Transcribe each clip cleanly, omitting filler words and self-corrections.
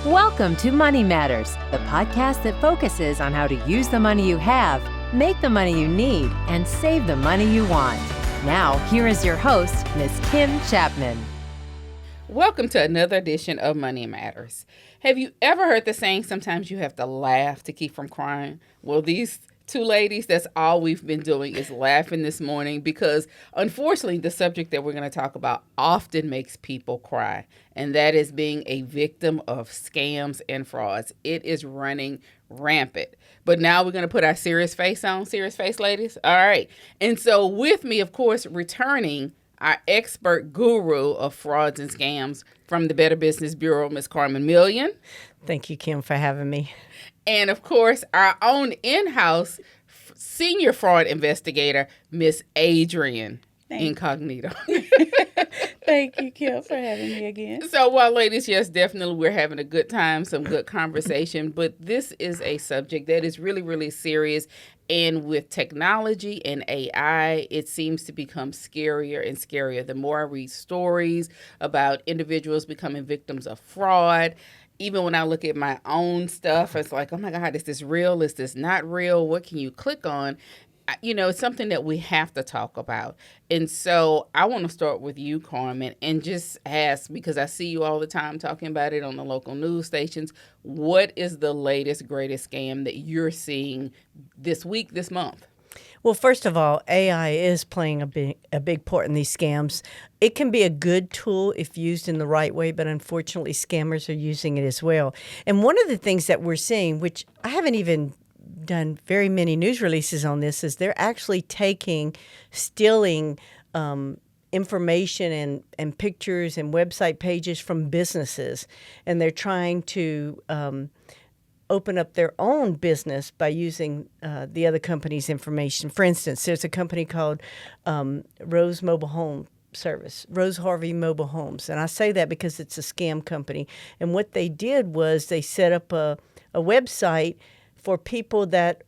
Welcome to Money Matters, the podcast that focuses on how to use the money you have, make the money you need, and save the money you want. Now, here is your host, Miss Kim Chapman. Welcome to another edition of Money Matters. Have you ever heard the saying, sometimes you have to laugh to keep from crying? Well, these two ladies, that's all we've been doing is laughing this morning because, unfortunately, the subject that we're going to talk about often makes people cry, and that is being a victim of scams and frauds. It is running rampant. But now we're going to put our serious face on. Serious face, ladies? All right. And so with me, of course, returning our expert guru of frauds and scams from the Better Business Bureau, Ms. Carmen Million. Thank you, Kim, for having me. And, of course, our own in-house senior fraud investigator, Miss Adrienne, incognito. Thank you, Kim, for having me again. So, well, ladies, yes, definitely we're having a good time, some good conversation. But this is a subject that is really, really serious. And with technology and AI, it seems to become scarier and scarier. The more I read stories about individuals becoming victims of fraud, even when I look at my own stuff, it's like, oh my God, is this real? Is this not real? What can you click on? You know, it's something that we have to talk about. And so I want to start with you, Carmen, and just ask, because I see you all the time talking about it on the local news stations, what is the latest, greatest scam that you're seeing this week, this month? Well, first of all, AI is playing a big part in these scams. It can be a good tool if used in the right way, but unfortunately, scammers are using it as well. And one of the things that we're seeing, which I haven't even done very many news releases on this, is they're actually stealing information and pictures and website pages from businesses, and they're trying to open up their own business by using the other company's information. For instance, there's a company called Rose Harvey Mobile Homes. And I say that because it's a scam company. And what they did was they set up a website for people that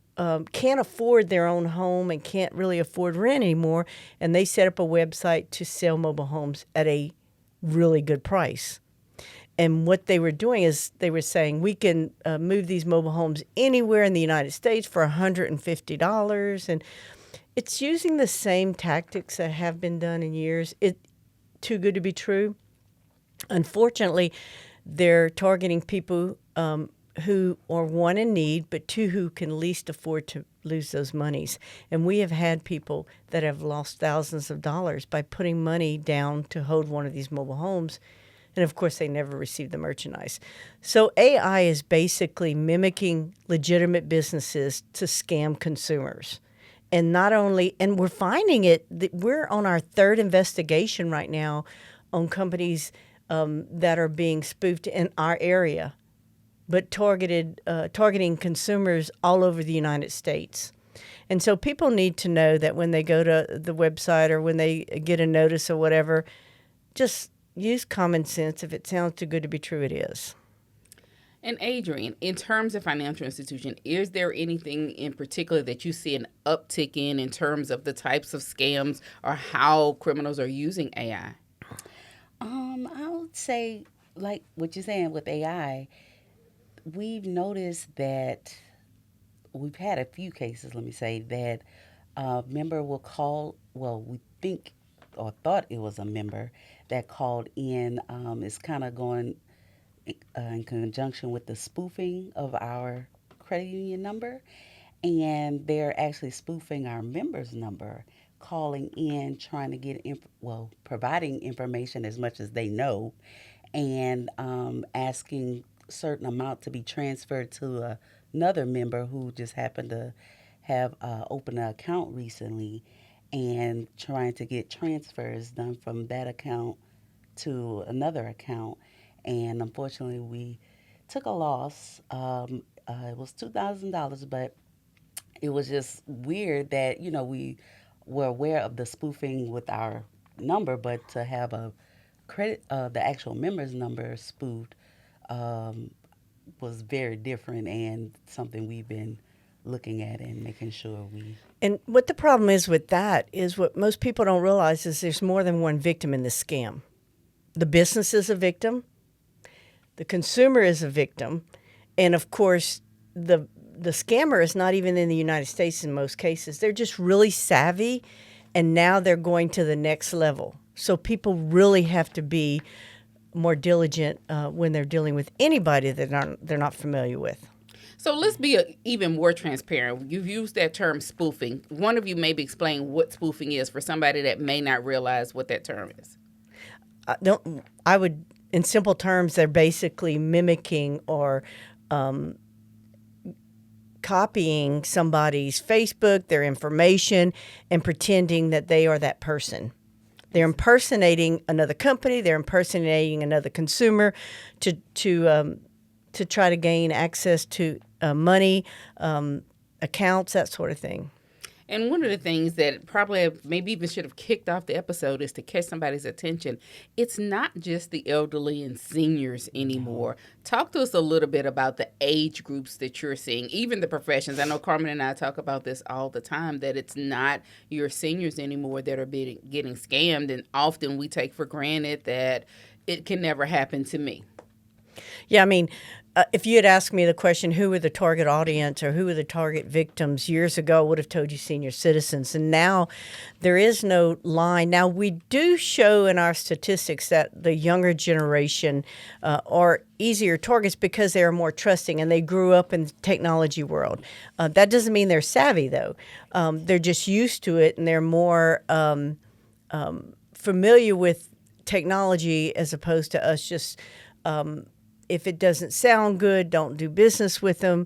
can't afford their own home and can't really afford rent anymore. And they set up a website to sell mobile homes at a really good price. And what they were doing is they were saying, we can move these mobile homes anywhere in the United States for $150. And it's using the same tactics that have been done in years. Too good to be true. Unfortunately, they're targeting people who are, one, in need, but two, who can least afford to lose those monies. And we have had people that have lost thousands of dollars by putting money down to hold one of these mobile homes. And, of course, they never receive the merchandise. So AI is basically mimicking legitimate businesses to scam consumers. And and we're finding it, we're on our third investigation right now on companies that are being spoofed in our area, but targeting consumers all over the United States. And so people need to know that when they go to the website or when they get a notice or whatever, just use common sense. If it sounds too good to be true, it is. And Adrienne, in terms of financial institution, is there anything in particular that you see an uptick in terms of the types of scams or how criminals are using AI? I would say, like what you're saying with AI, we've noticed that we've had a few cases, let me say, that a member will call, we think or thought it was a member that called in. Is kind of going in conjunction with the spoofing of our credit union number, and they're actually spoofing our member's number, calling in, trying to get providing information as much as they know, and asking certain amount to be transferred to another member who just happened to have opened an account recently, and trying to get transfers done from that account to another account. And unfortunately, we took a loss. It was $2,000, but it was just weird that, we were aware of the spoofing with our number, but to have a credit, the actual member's number spoofed was very different, and something we've been looking at and making sure we... And what the problem is with that is what most people don't realize is there's more than one victim in this scam. The business is a victim. The consumer is a victim. And of course, the scammer is not even in the United States in most cases. They're just really savvy, and now they're going to the next level. So people really have to be more diligent when they're dealing with anybody that they're not familiar with. So let's be even more transparent. You've used that term spoofing. One of you maybe explain what spoofing is for somebody that may not realize what that term is. I would, in simple terms, they're basically mimicking or copying somebody's Facebook, their information, and pretending that they are that person. They're impersonating another company. They're impersonating another consumer to try to gain access to money, accounts, that sort of thing. And one of the things that probably maybe even should have kicked off the episode is to catch somebody's attention. It's not just the elderly and seniors anymore. Talk to us a little bit about the age groups that you're seeing, even the professions. I know Carmen and I talk about this all the time, that it's not your seniors anymore that are getting scammed. And often we take for granted that it can never happen to me. Yeah, I mean, if you had asked me the question, who were the target audience or who were the target victims years ago, I would have told you senior citizens. And now there is no line. Now, we do show in our statistics that the younger generation are easier targets because they are more trusting and they grew up in the technology world. That doesn't mean they're savvy, though. They're just used to it and they're more familiar with technology as opposed to us just... if it doesn't sound good, don't do business with them,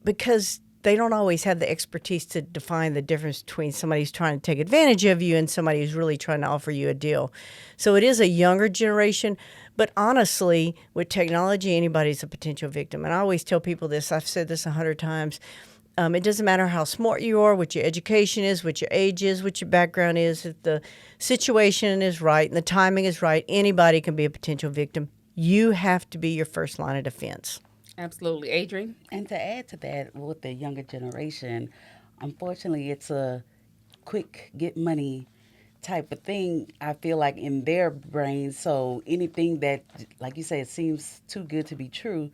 because they don't always have the expertise to define the difference between somebody who's trying to take advantage of you and somebody who's really trying to offer you a deal. So it is a younger generation, but honestly, with technology, anybody's a potential victim. And I always tell people this, I've said this 100 times, it doesn't matter how smart you are, what your education is, what your age is, what your background is. If the situation is right and the timing is right, anybody can be a potential victim. You have to be your first line of defense. Absolutely. Adrienne? And to add to that, with the younger generation, unfortunately, it's a quick get money type of thing, I feel like, in their brains. So anything that, like you say, it seems too good to be true,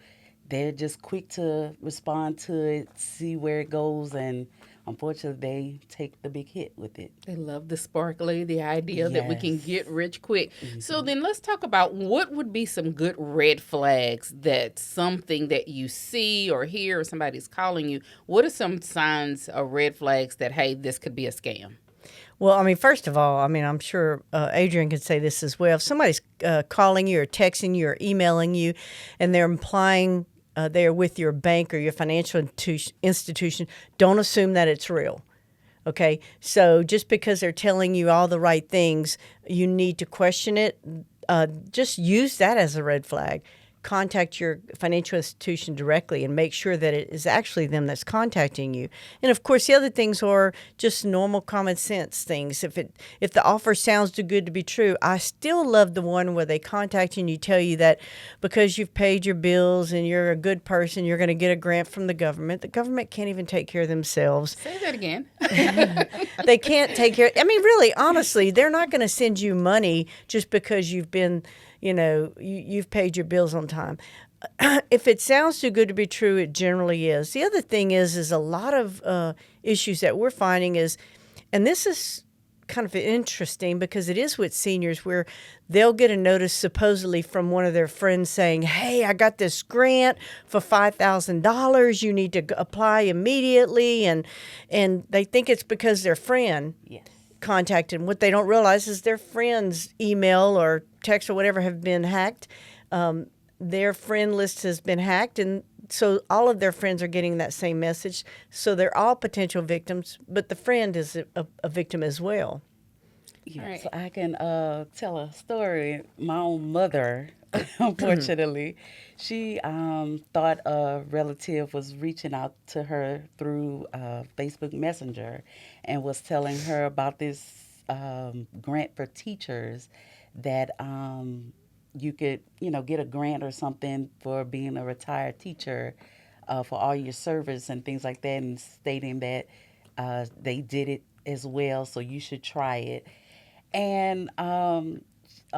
they're just quick to respond to it, see where it goes, and unfortunately, they take the big hit with it. They love the sparkly, the idea that we can Yes. get rich quick. Mm-hmm. So then let's talk about what would be some good red flags that something that you see or hear or somebody's calling you. What are some signs or red flags that, hey, this could be a scam? Well, I mean, first of all, I mean, I'm sure Adrienne could say this as well. If somebody's calling you or texting you or emailing you and they're implying they're with your bank or your financial institution, don't assume that it's real. Okay? So just because they're telling you all the right things, you need to question it. Just use that as a red flag. Contact your financial institution directly and make sure that it is actually them that's contacting you. And of course, the other things are just normal common sense things. If the offer sounds too good to be true, I still love the one where they contact you and you tell you that because you've paid your bills and you're a good person, you're going to get a grant from the government. The government can't even take care of themselves. Say that again. They can't take care. I mean, really, honestly, they're not going to send you money just because you've been, you've paid your bills on time. If it sounds too good to be true, it generally is. The other thing is a lot of issues that we're finding is, and this is kind of interesting because it is with seniors where they'll get a notice supposedly from one of their friends saying, hey, I got this grant for $5,000. You need to apply immediately. And they think it's because their friend contacted them. What they don't realize is their friend's email or text or whatever have been hacked. Their friend list has been hacked, and so all of their friends are getting that same message. So they're all potential victims, but the friend is a victim as well. Yeah, Right. so I can tell a story. My own mother, unfortunately, she thought a relative was reaching out to her through Facebook Messenger and was telling her about this grant for teachers that you could, get a grant or something for being a retired teacher for all your service and things like that, and stating that they did it as well, so you should try it. And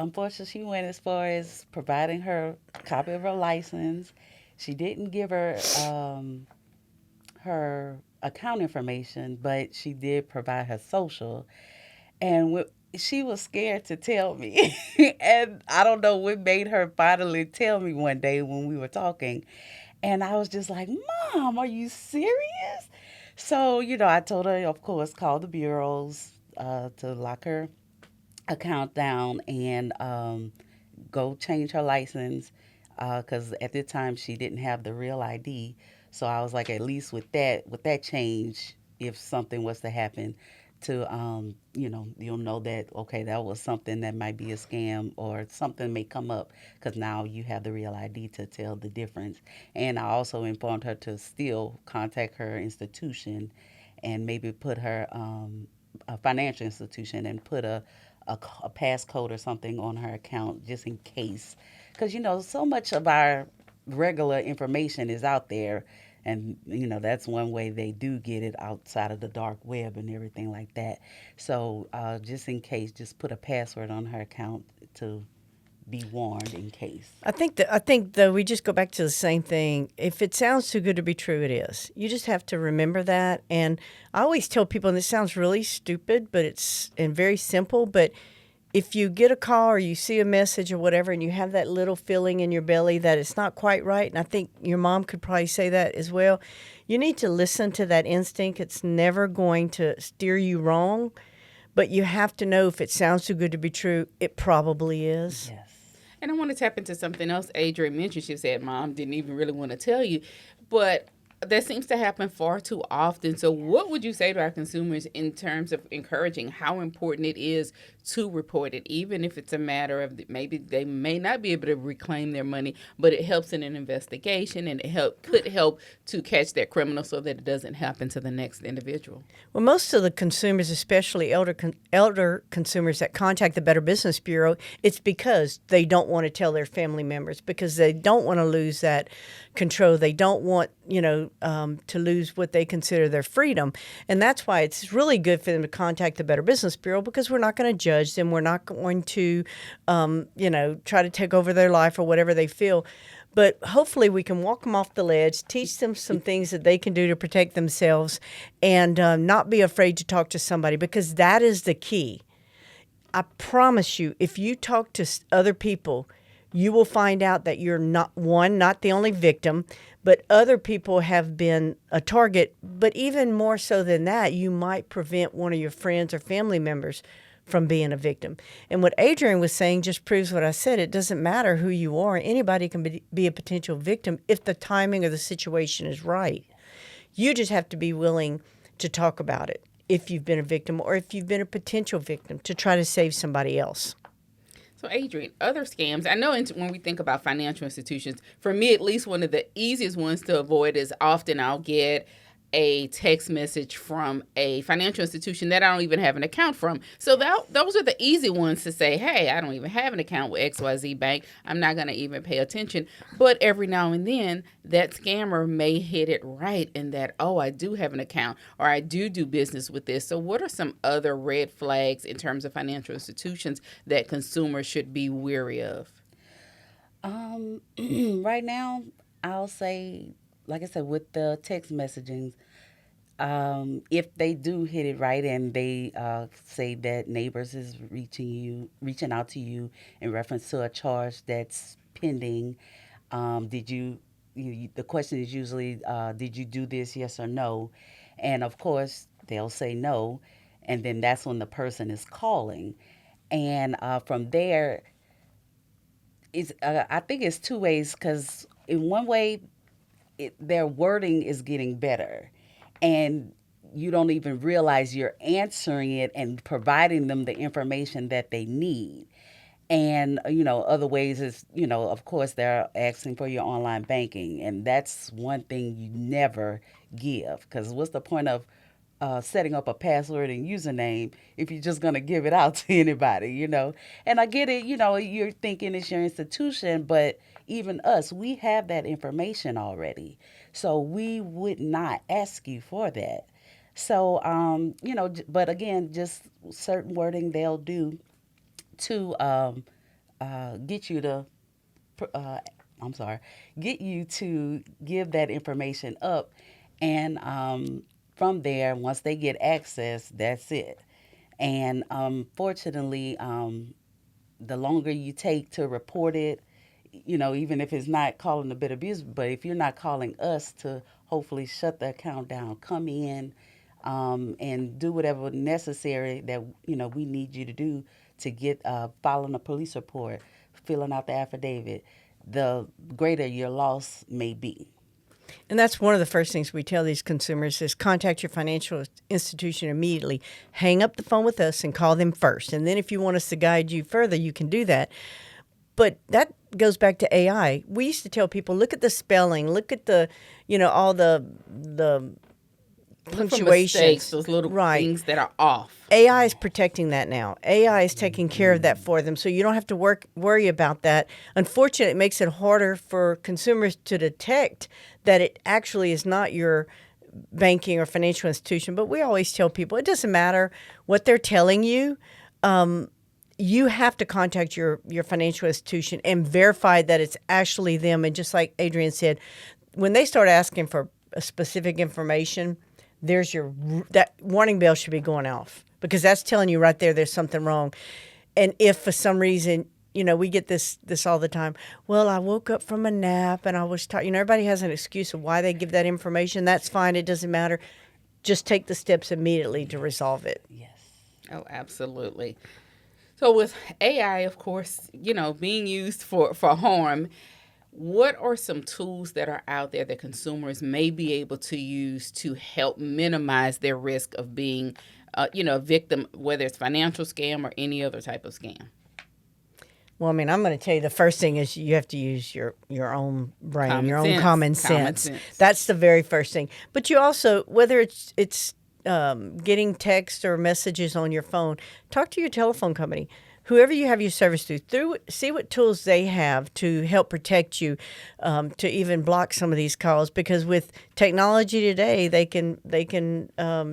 unfortunately, she went as far as providing her copy of her license. She didn't give her her account information, but she did provide her social. And she was scared to tell me. And I don't know what made her finally tell me one day when we were talking. And I was just like, Mom, are you serious? So, I told her, of course, call the bureaus to lock her account down and go change her license because at the time she didn't have the real ID. So I was like, at least with that change, if something was to happen, to you'll know that okay, that was something that might be a scam or something may come up because now you have the real ID to tell the difference. And I also informed her to still contact her institution and maybe put her a financial institution and put a passcode or something on her account just in case. Because, so much of our regular information is out there. And, that's one way they do get it outside of the dark web and everything like that. So just in case, just put a password on her account to be warned in case. I think though we just go back to the same thing. If it sounds too good to be true, it is. You just have to remember that. And I always tell people, and this sounds really stupid, but it's and very simple. But if you get a call or you see a message or whatever, and you have that little feeling in your belly that it's not quite right, and I think your mom could probably say that as well, you need to listen to that instinct. It's never going to steer you wrong, but you have to know if it sounds too good to be true, it probably is. Yes. And I want to tap into something else Adrienne mentioned. She said, Mom didn't even really want to tell you. But that seems to happen far too often. So what would you say to our consumers in terms of encouraging how important it is to report it, even if it's a matter of maybe they may not be able to reclaim their money, but it helps in an investigation and it could help to catch that criminal so that it doesn't happen to the next individual? Well, most of the consumers, especially elder consumers that contact the Better Business Bureau, it's because they don't want to tell their family members, because they don't want to lose that control. They don't want, to lose what they consider their freedom. And that's why it's really good for them to contact the Better Business Bureau, because we're not going to judge them. We're not going to, try to take over their life or whatever they feel. But hopefully we can walk them off the ledge, teach them some things that they can do to protect themselves, and not be afraid to talk to somebody, because that is the key. I promise you, if you talk to other people, you will find out that you're not the only victim, but other people have been a target. But even more so than that, you might prevent one of your friends or family members from being a victim. And what Adrienne was saying just proves what I said. It doesn't matter who you are. Anybody can be a potential victim if the timing of the situation is right. You just have to be willing to talk about it if you've been a victim or if you've been a potential victim, to try to save somebody else. So, Adrienne, other scams, I know when we think about financial institutions, for me, at least one of the easiest ones to avoid is often I'll get a text message from a financial institution that I don't even have an account from. So those are the easy ones to say, hey, I don't even have an account with XYZ Bank. I'm not going to even pay attention. But every now and then, that scammer may hit it right in that, oh, I do have an account, or I do business with this. So what are some other red flags in terms of financial institutions that consumers should be wary of? Right now, I'll say, like I said, with the text messaging, if they do hit it right and they say that neighbors is reaching out to you in reference to a charge that's pending, the question is usually, did you do this, yes or no? And of course, they'll say no, and then that's when the person is calling. And from there, I think it's two ways, because in one way, their wording is getting better, and you don't even realize you're answering it and providing them the information that they need. And, other ways is, of course, they're asking for your online banking, and that's one thing you never give, because what's the point of setting up a password and username if you're just going to give it out to anybody, And I get it, you're thinking it's your institution, but even us, we have that information already. So we would not ask you for that. So, but again, just certain wording they'll do to get you to, I'm sorry, get you to give that information up. And from there, once they get access, that's it. And fortunately, the longer you take to report it, even if it's not calling a bit abuse, but if you're not calling us to hopefully shut the account down, come in and do whatever necessary that, we need you to do to get filing a police report, filling out the affidavit, the greater your loss may be. And that's one of the first things we tell these consumers is contact your financial institution immediately. Hang up the phone with us and call them first. And then if you want us to guide you further, you can do that. But that goes back to AI. We used to tell people, look at the spelling, look at the, all the punctuations. Mistakes, those little things that are off. AI is protecting that now. AI is taking care of that for them, so you don't have to worry about that. Unfortunately, it makes it harder for consumers to detect that it actually is not your banking or financial institution. But we always tell people it doesn't matter what they're telling you. You have to contact your financial institution and verify that it's actually them. And just like Adrienne said, when they start asking for a specific information, that warning bell should be going off, because that's telling you right there's something wrong. And if for some reason, we get this all the time. Well, I woke up from a nap and I was tired. Everybody has an excuse of why they give that information. That's fine. It doesn't matter. Just take the steps immediately to resolve it. Yes. Oh, absolutely. So with AI, of course, being used for harm, what are some tools that are out there that consumers may be able to use to help minimize their risk of being, a victim, whether it's financial scam or any other type of scam? Well, I'm going to tell you the first thing is you have to use your own brain, your own common sense. That's the very first thing. But you also, whether it's getting text or messages on your phone, talk to your telephone company. Whoever you have your service through, see what tools they have to help protect you, to even block some of these calls. Because with technology today, they can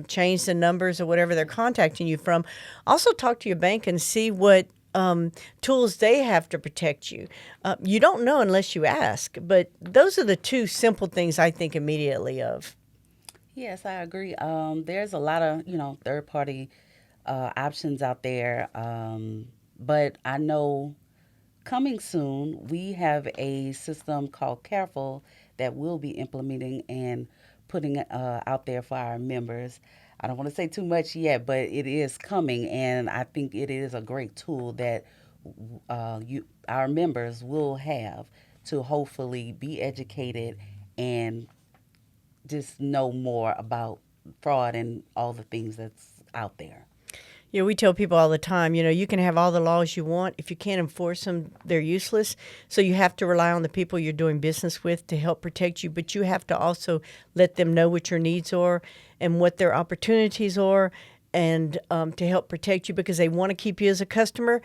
change the numbers or whatever they're contacting you from. Also, talk to your bank and see what tools they have to protect you. You don't know unless you ask. But those are the two simple things I think immediately of. Yes, I agree. There's a lot of third-party options out there. But I know coming soon, we have a system called Careful that we'll be implementing and putting out there for our members. I don't want to say too much yet, but it is coming, and I think it is a great tool that our members will have to hopefully be educated and just know more about fraud and all the things that's out there. Yeah, we tell people all the time, you can have all the laws you want. If you can't enforce them, they're useless. So you have to rely on the people you're doing business with to help protect you. But you have to also let them know what your needs are and what their opportunities are, and to help protect you, because they want to keep you as a customer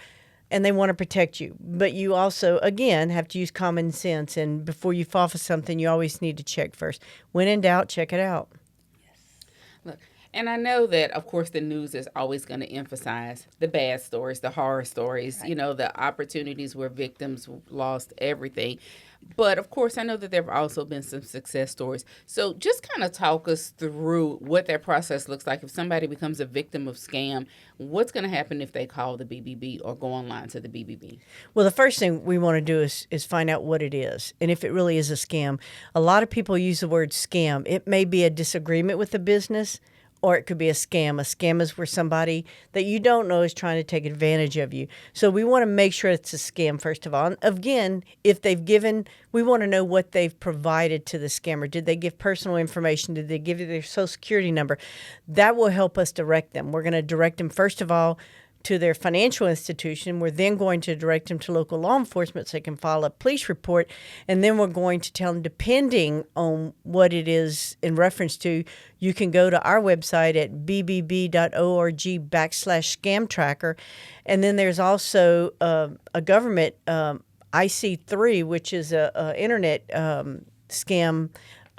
and they want to protect you. But you also, again, have to use common sense. And before you fall for something, you always need to check first. When in doubt, check it out. Look, and I know that, of course, the news is always going to emphasize the bad stories, the horror stories, right. The opportunities where victims lost everything. But, of course, I know that there have also been some success stories. So just kind of talk us through what that process looks like. If somebody becomes a victim of scam, what's going to happen if they call the BBB or go online to the BBB? Well, the first thing we want to do is find out what it is and if it really is a scam. A lot of people use the word scam. It may be a disagreement with the business, or it could be a scam. A scam is where somebody that you don't know is trying to take advantage of you. So we want to make sure it's a scam, first of all. And again, if they've given, we want to know what they've provided to the scammer. Did they give personal information? Did they give you their Social Security number? That will help us direct them. We're going to direct them, first of all, to their financial institution. We're then going to direct them to local law enforcement so they can file a police report. And then we're going to tell them, depending on what it is in reference to, you can go to our website at bbb.org/scam tracker. And then there's also a government IC3, which is a internet scam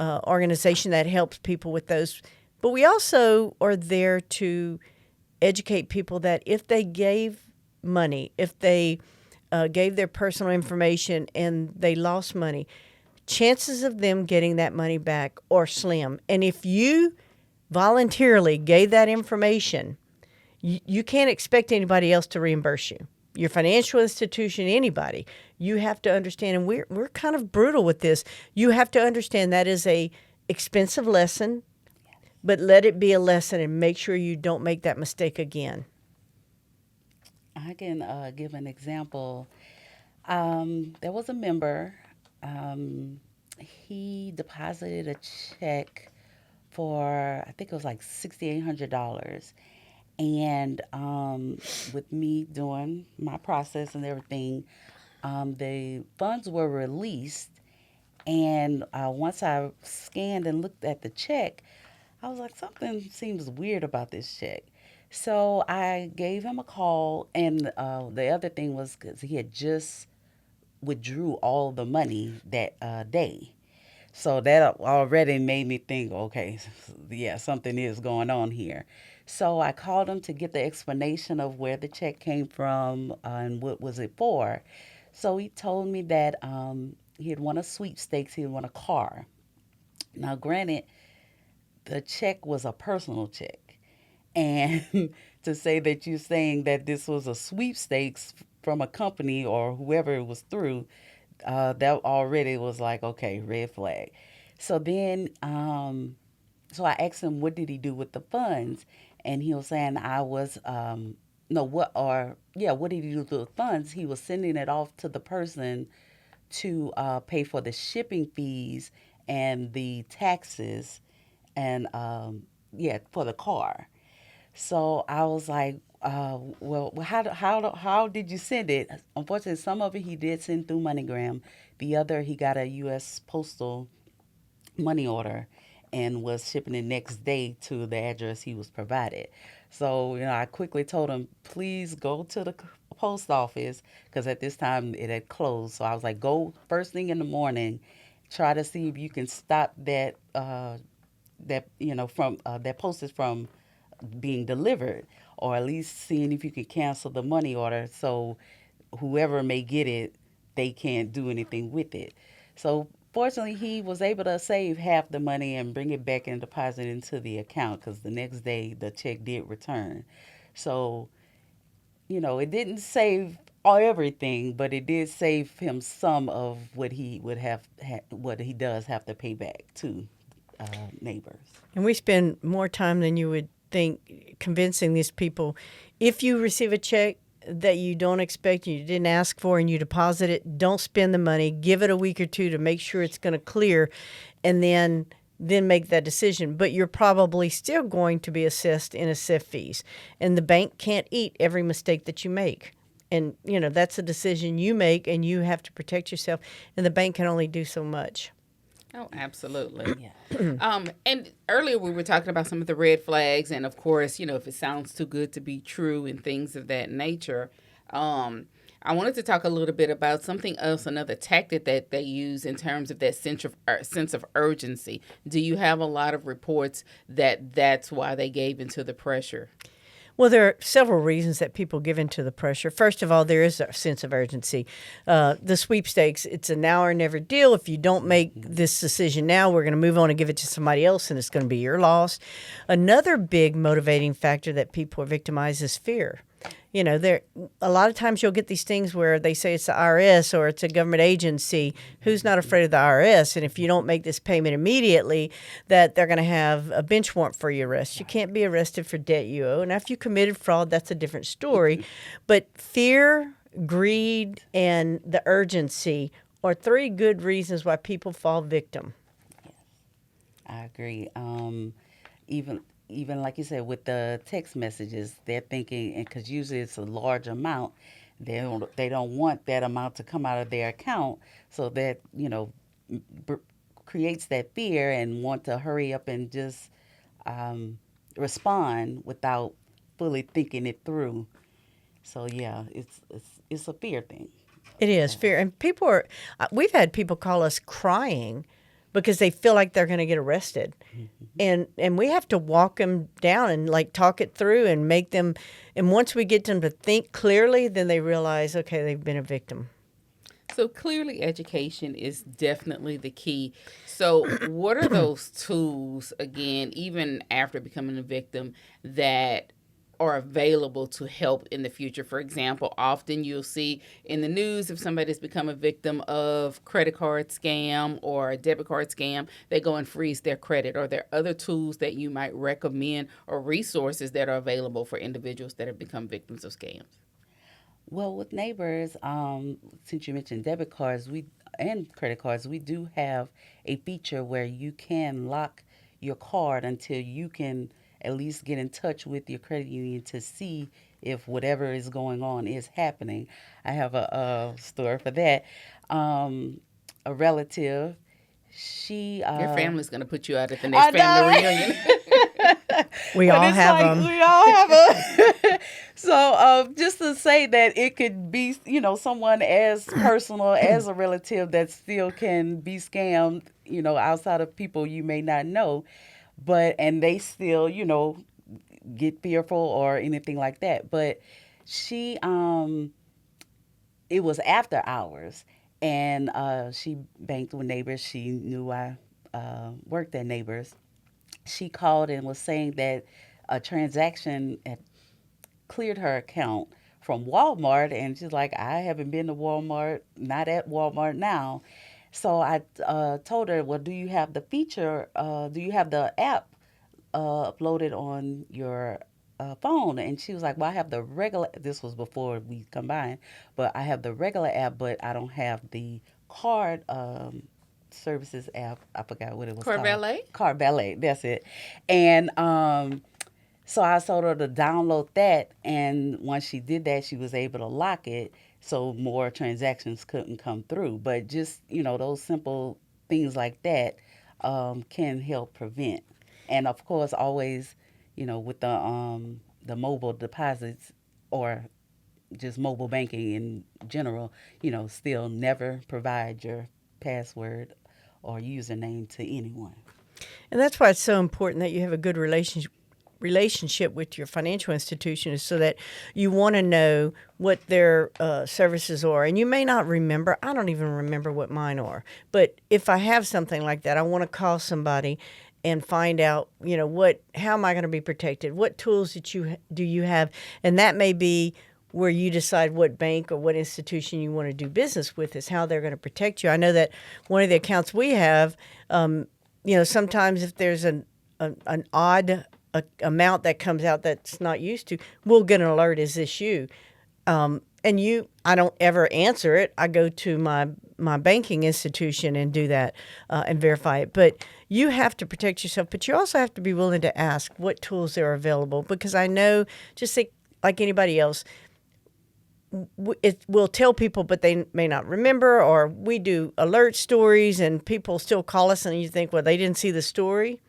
organization that helps people with those. But we also are there to educate people that if they gave money, if they gave their personal information and they lost money, chances of them getting that money back are slim. And if you voluntarily gave that information, you can't expect anybody else to reimburse you. Your financial institution, anybody, you have to understand, and we're kind of brutal with this. You have to understand that is a expensive lesson, but let it be a lesson and make sure you don't make that mistake again. I can give an example. There was a member. He deposited a check for, I think it was like $6,800. And with me doing my process and everything, the funds were released. And once I scanned and looked at the check, I was like, something seems weird about this check. So I gave him a call, and the other thing was because he had just withdrew all the money that day. So that already made me think, okay, yeah, something is going on here. So I called him to get the explanation of where the check came from and what was it for. So he told me that he had won a sweepstakes, he had won a car. Now, granted, the check was a personal check. And to say that you're saying that this was a sweepstakes from a company or whoever it was through, that already was like, okay, red flag. So then, so I asked him, what did he do with the funds? And he was saying what did he do with the funds? He was sending it off to the person to pay for the shipping fees and the taxes and, for the car. So I was like, well, how did you send it? Unfortunately, some of it he did send through MoneyGram. The other, he got a U.S. postal money order and was shipping it next day to the address he was provided. So, I quickly told him, please go to the post office, because at this time it had closed. So I was like, go first thing in the morning, try to see if you can stop that, from that postage from being delivered, or at least seeing if you can cancel the money order so whoever may get it, they can't do anything with it. So fortunately, he was able to save half the money and bring it back and deposit into the account, because the next day the check did return. So, it didn't save everything, but it did save him some of what he would have, what he does have to pay back to neighbors. And we spend more time than you would think convincing these people. If you receive a check that you don't expect, you didn't ask for, and you deposit it, don't spend the money. Give it a week or two to make sure it's going to clear, and then make that decision. But you're probably still going to be assessed NSF fees, and the bank can't eat every mistake that you make. And, that's a decision you make, and you have to protect yourself, and the bank can only do so much. Oh, absolutely. Yeah. And earlier we were talking about some of the red flags, and of course, if it sounds too good to be true and things of that nature. I wanted to talk a little bit about something else, another tactic that they use in terms of that sense of urgency. Do you have a lot of reports that's why they gave into the pressure? Well, there are several reasons that people give into the pressure. First of all, there is a sense of urgency. The sweepstakes, it's a now or never deal. If you don't make this decision now, we're going to move on and give it to somebody else, and it's going to be your loss. Another big motivating factor that people are victimized is fear. A lot of times you'll get these things where they say it's the IRS or it's a government agency. Who's not afraid of the IRS? And if you don't make this payment immediately, that they're going to have a bench warrant for your arrest. You can't be arrested for debt you owe. Now, if you committed fraud, that's a different story. But fear, greed, and the urgency are three good reasons why people fall victim. Yes, I agree. Even like you said, with the text messages, they're thinking, and because usually it's a large amount, they don't want that amount to come out of their account, so that creates that fear and want to hurry up and just respond without fully thinking it through. So yeah, it's a fear thing. It is fear, and we've had people call us crying because they feel like they're going to get arrested. And we have to walk them down and like talk it through and make them, and once we get them to think clearly, then they realize, okay, they've been a victim. So clearly education is definitely the key. So what are those tools, again, even after becoming a victim, that are available to help in the future? For example, often you'll see in the news if somebody's become a victim of credit card scam or a debit card scam, they go and freeze their credit. Are there other tools that you might recommend or resources that are available for individuals that have become victims of scams? Well, with neighbors, since you mentioned debit cards and credit cards, we do have a feature where you can lock your card until you can at least get in touch with your credit union to see if whatever is going on is happening. I have a story for that. A relative, she... Your family's going to put you out at the next family reunion. We all have them. We all have them. So just to say that it could be, someone as personal as a relative that still can be scammed, outside of people you may not know, and they still, get fearful or anything like that. But she, it was after hours, and she banked with neighbors. She knew I worked at Neighbors. She called and was saying that a transaction had cleared her account from Walmart, and she's like, I haven't been to Walmart, not at Walmart now. So I told her, well, do you have the feature, do you have the app uploaded on your phone? And she was like, well, I have the regular, this was before we combined, but I have the regular app, but I don't have the card services app. I forgot what it was called. Card Valet, that's it. And so I told her to download that, and once she did that, she was able to lock it so more transactions couldn't come through. But just, those simple things like that can help prevent. And of course, always, with the mobile deposits or just mobile banking in general, still never provide your password or username to anyone. And that's why it's so important that you have a good relationship with your financial institution, is so that you want to know what their services are. And you may not remember. I don't even remember what mine are. But if I have something like that, I want to call somebody and find out, how am I going to be protected? What tools do you have? And that may be where you decide what bank or what institution you want to do business with, is how they're going to protect you. I know that one of the accounts we have, sometimes if there's an odd amount that comes out that's not used to, we'll get an alert, is this you? I don't ever answer it. I go to my banking institution and do that and verify it. But you have to protect yourself, but you also have to be willing to ask what tools are available, because I know, just like anybody else, we'll tell people, but they may not remember, or we do alert stories and people still call us and you think, well, they didn't see the story.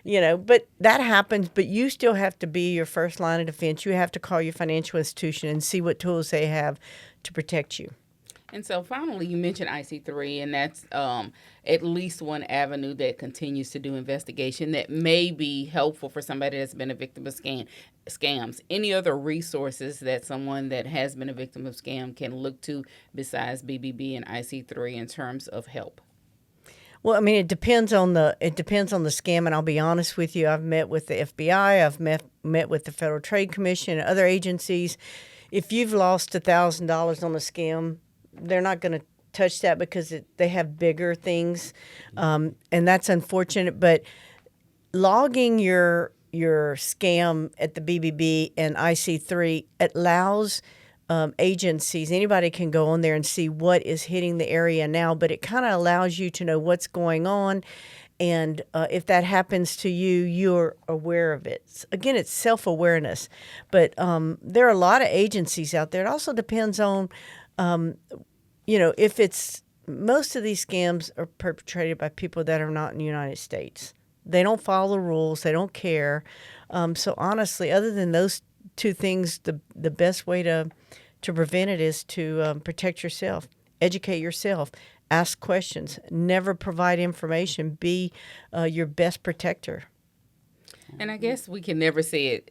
But that happens, but you still have to be your first line of defense. You have to call your financial institution and see what tools they have to protect you. And so finally, you mentioned IC3, and that's at least one avenue that continues to do investigation that may be helpful for somebody that's been a victim of scams. Any other resources that someone that has been a victim of scam can look to besides BBB and IC3 in terms of help? Well, I mean, it depends on the scam, and I'll be honest with you. I've met with the FBI, I've met with the Federal Trade Commission and other agencies. If you've lost $1,000 on a scam, they're not going to touch that because they have bigger things, and that's unfortunate. But logging your scam at the BBB and IC3 allows agencies, anybody can go on there and see what is hitting the area now, but it kind of allows you to know what's going on. And if that happens to you, you're aware of it. Again, it's self-awareness. But there are a lot of agencies out there. It also depends on, if it's, most of these scams are perpetrated by people that are not in the United States. They don't follow the rules. They don't care. So honestly, other than those two things, the best way to prevent it is to protect yourself, educate yourself, Ask questions. Never provide information. Be your best protector. And I guess we can never say it,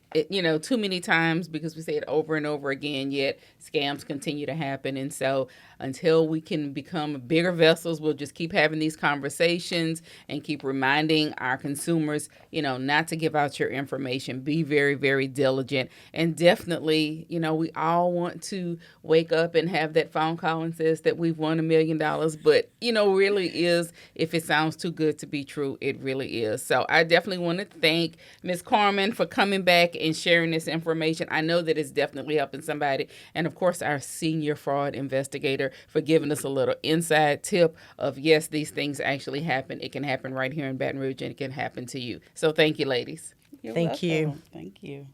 too many times because we say it over and over again, yet scams continue to happen. And so until we can become bigger vessels, we'll just keep having these conversations and keep reminding our consumers, not to give out your information. Be very, very diligent. And definitely, we all want to wake up and have that phone call and says that we've won $1 million. But, really is, if it sounds too good to be true, it really is. So I definitely want to thank Ms. Carmen for coming back and sharing this information. I know that it's definitely helping somebody. And of course, our senior fraud investigator for giving us a little inside tip of, yes, these things actually happen. It can happen right here in Baton Rouge, and it can happen to you. So thank you, ladies. You're Thank you. welcome. Thank you.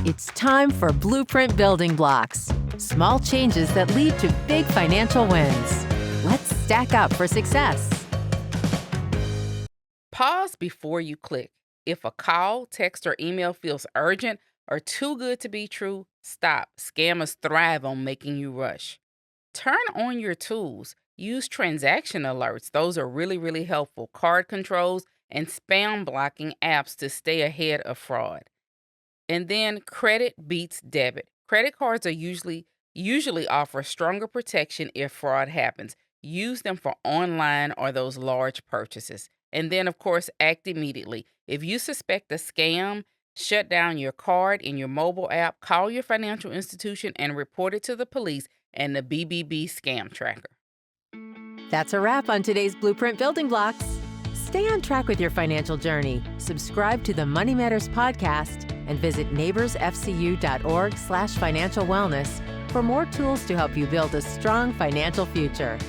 It's time for Blueprint Building Blocks. Small changes that lead to big financial wins. Let's stack up for success. Pause before you click. If a call, text, or email feels urgent or too good to be true, stop. Scammers thrive on making you rush. Turn on your tools. Use transaction alerts. Those are really, really helpful. Card controls and spam blocking apps to stay ahead of fraud. And then credit beats debit. Credit cards are usually offer stronger protection if fraud happens. Use them for online or those large purchases. And then, of course, act immediately. If you suspect a scam, shut down your card in your mobile app, call your financial institution, and report it to the police and the BBB Scam Tracker. That's a wrap on today's Blueprint Building Blocks. Stay on track with your financial journey. Subscribe to the Money Matters podcast and visit neighborsfcu.org/financial wellness for more tools to help you build a strong financial future.